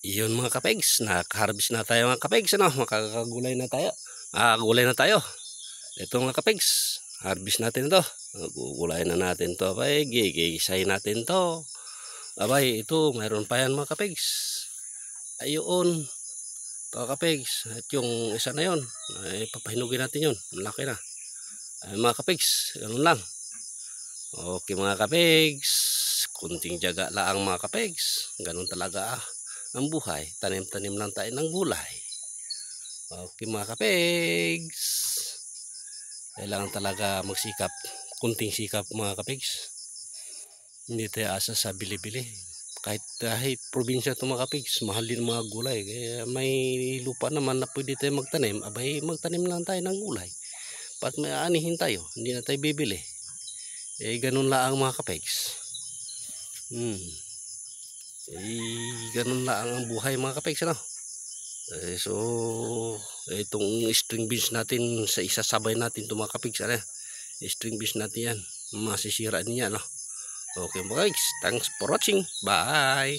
Iyon mga kapegs, nakaharvest na tayo mga kapegs, ano? Makakagulay na tayo. Gulay na tayo. Ito mga kapegs, harvest natin ito. Gugulay na natin to, abay, gigisay natin to. Abay, ito, mayroon pa yan mga kapegs. Ayun, mga kapegs. At yung isa na yun, ay papahinugin natin yun. Malaki na. Ay, mga kapegs, ganun lang. Okay mga kapegs, kunting tiyaga lang mga kapegs. Ganun talaga ang buhay. Tanim-tanim lang tayo ng gulay. Okay mga kapegs, kailangan talaga magsikap. Kunting sikap mga kapegs. Hindi tayo asa sa bili-bili. Kahit probinsya ito mga kapegs, mahal din mga gulay. Kaya may lupa naman na pwede tayo magtanim. Abay, magtanim lang tayo ng gulay. Pat may anihin tayo, hindi na tayo bibili. Ganun lang mga kapegs. Ganun lang ang buhay mga kapegs, ano? So itong string beans natin sa isasabay natin itong mga kapegs, ano? String beans natin yan, masisira niya, no? Okay mga kapegs, thanks for watching, bye.